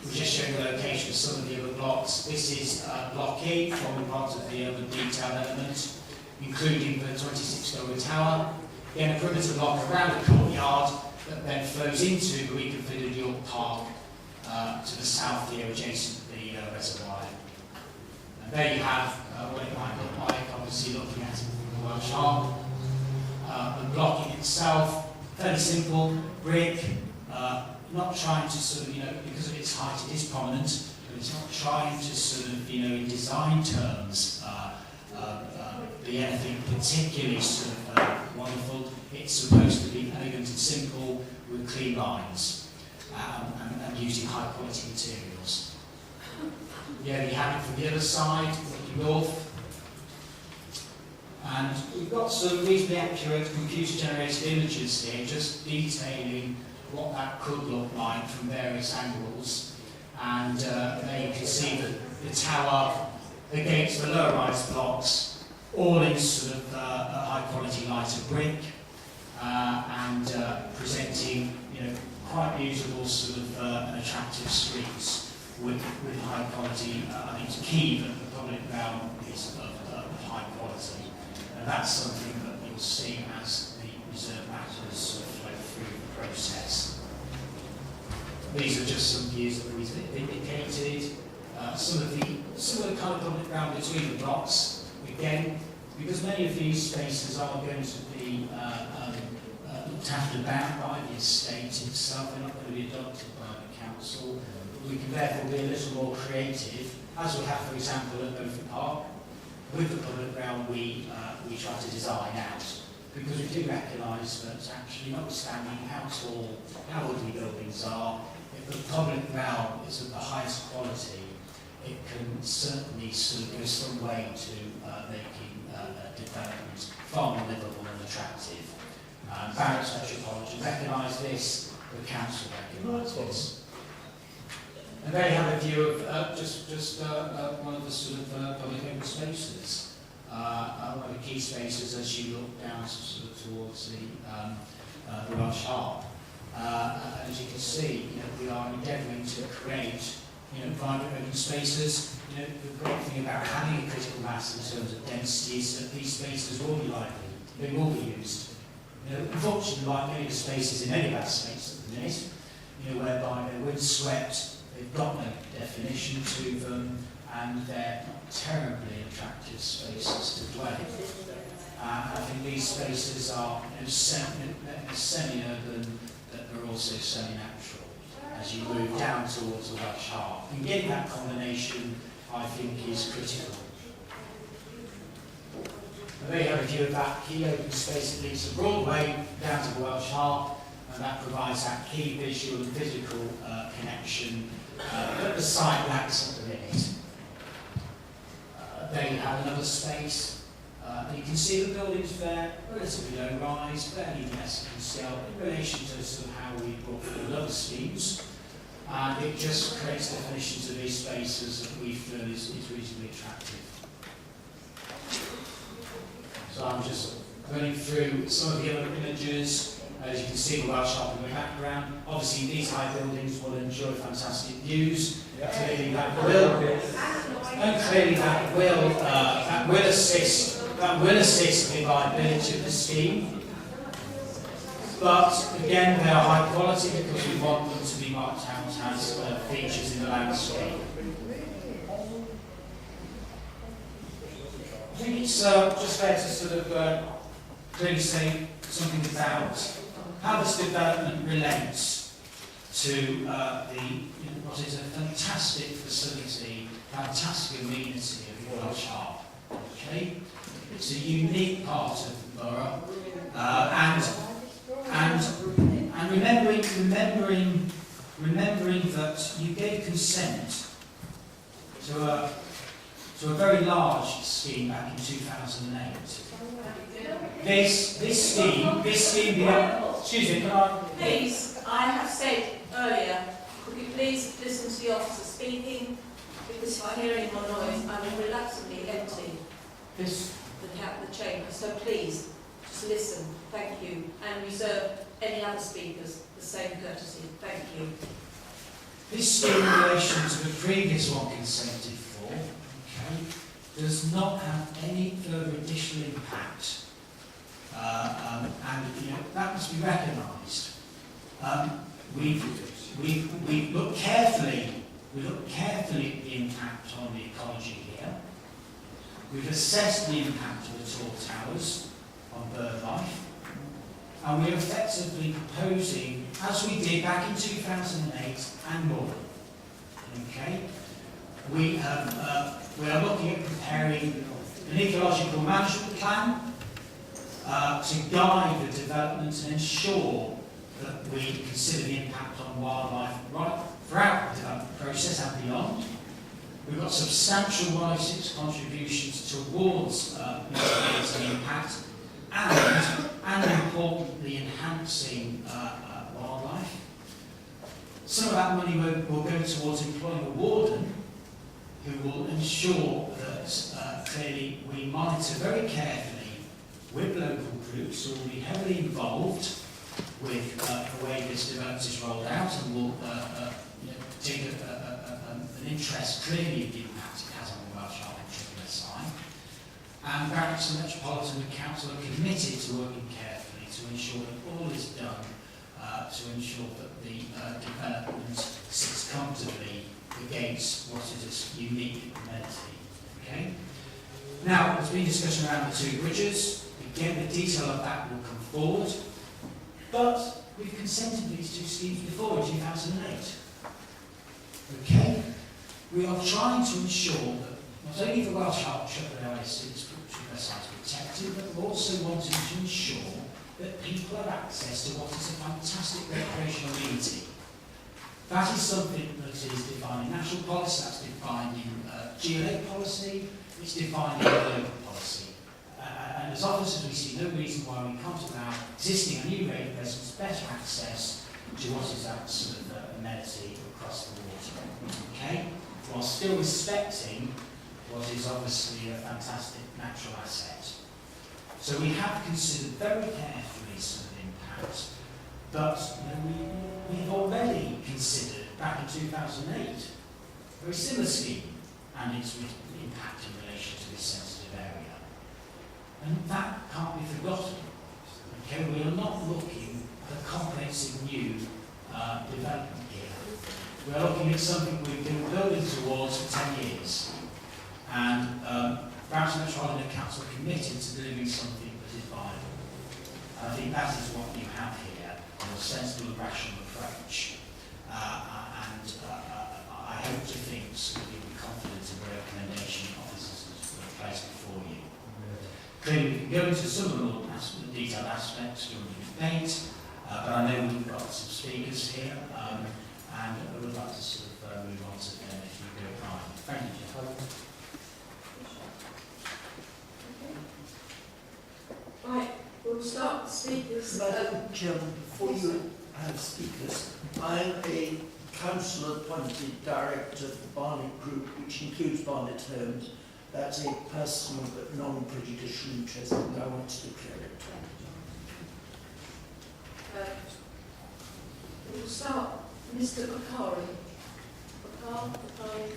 We're just showing the location of some of the other blocks. This is Block E, forming part of the other detailed element, including the 26-story tower. Again, a perimeter block around the courtyard that then flows into the reconfigured York Park to the south here, adjacent to the reservoir. And there you have what it might look like, obviously looking at it from the Welsh Harp. The blocking itself, fairly simple, brick, not trying to sort of, because of its height it is prominent, but it's not trying to sort of, in design terms, be anything particularly sort of wonderful. It's supposed to be elegant and simple with clean lines and using high quality materials. Yeah, you have it from the other side, looking north. And we've got some reasonably accurate computer-generated images here, just detailing what that could look like from various angles. And there you can see the tower against the lower-rise blocks, all in sort of a high-quality lighter brick, and presenting, quite usable sort of and attractive streets with high quality. I think it's key that the public realm is of high quality. And that's something that you'll see as the reserve matters sort of flow through the process. These are just some views that we've indicated. Some of the kind of public ground between the blocks. Again, because many of these spaces are going to be looked after by the estate itself, they're not going to be adopted by the council. We can therefore be a little more creative, as we have, for example, at Beaufort Park. With the public realm, we try to design out, because we do recognise that actually, notwithstanding how tall, how ugly buildings are, if the public realm is of the highest quality, it can certainly sort of go some way to making development far more livable and attractive. Barrett's Metropolitan recognise this, the council recognise this. And there you have a view of just one of the sort of public open spaces, one of the key spaces as you look down sort of towards the Welsh Harp. As you can see, we are endeavouring to create vibrant open spaces. The great thing about having a critical mass in terms of density is that these spaces will be lively, they will be used. Unfortunately, like many of the spaces in any of our estates at the minute, whereby they're windswept, they've got no definition to them, and they're not terribly attractive spaces to dwell in. I think these spaces are semi-urban, but they're also semi-natural as you move down towards the Welsh Harp. And getting that combination, I think, is critical. And there you have a view of that key open space that leads the Broadway down to the Welsh Harp, and that provides that key visual and physical connection that the site lacks at the minute. There you have another space. You can see the buildings there, relatively low rise, fairly domestic in scale in relation to sort of how we brought forward other schemes. And it just creates definitions of these spaces that we feel is reasonably attractive. So I'm just running through some of the other images. As you can see, the Welsh Harp in the background. Obviously, these high buildings will enjoy fantastic views. Clearly, that will assist the viability of the scheme. But again, they are high quality because we want them to be marked out as features in the landscape. I think it's just fair to sort of clearly say something about how this development relates to what is a fantastic facility, fantastic amenity of the Welsh Harp. Okay, it's a unique part of the borough, and remembering that you gave consent to a very large scheme back in 2008. This scheme, excuse me, can I? Please, I have said earlier, could you please listen to the officer speaking, because if I hear any more noise, I will reluctantly empty the chamber. So please, just listen, thank you, and reserve any other speakers the same. same courtesy. Thank you. This scheme in relation to the previous one consented for, okay, does not have any further additional impact. And you know, that must be recognised. We've looked carefully. We looked carefully at the impact on the ecology here. We've assessed the impact of the tall towers on bird life, and we're effectively proposing, as we did back in 2008 and more. Okay, we are looking at preparing an ecological management plan to guide the development and ensure that we consider the impact on wildlife right throughout the development process and beyond. We've got substantial WISICS contributions towards mitigating impact and importantly enhancing wildlife. Some of that money will go towards employing a warden who will ensure that clearly we monitor very carefully with local groups who will be heavily involved with the way this development is rolled out and will take an interest clearly in the impact it has on the Welsh Harp and side. And Barracks and Metropolitan Council are committed to working carefully to ensure that all is done to ensure that the development sits comfortably against what is its unique amenity. Okay? Now, there's been discussion around the two bridges. Again, the detail of that will come forward. But we've consented to these two schemes before in 2008. Okay? We are trying to ensure that not only the Welsh Harp is protected, but we're also wanting to ensure that people have access to what is a fantastic recreational amenity. That is something that is defined in national policy, that's defined in GLA policy, it's defined in local policy. And as officers, we see no reason why we can't allow existing and new residents better access to what is that sort of amenity across the water. Okay? While still respecting what is obviously a fantastic natural asset. So we have considered very carefully some of the impacts, but we've already considered back in 2008 a very similar scheme and its impact in relation to this sensitive area. And that can't be forgotten. Okay, we are not looking at a comprehensive new development here. We are looking at something we've been building towards for 10 years. And Barracks and Metropolitan Council are committed to delivering something that is viable. And I think that is what you have here, a sensible, rational approach. I hope to think so that you'll be confident in the recommendation officers that are placed before you. Clearly, we can go into some of the more detailed aspects during the debate, but I know we've got some speakers here, and I would like to sort of move on to them if you go kind. Thank you, Jeff. Right, we'll start the speakers. Madam Chairman, before you have speakers, I'm a council-appointed director of the Barnet Group, which includes Barnet Homes. That's a personal but non-prejudicial interest, and I want to declare it. We'll start, Mr. Bakari. Bakari.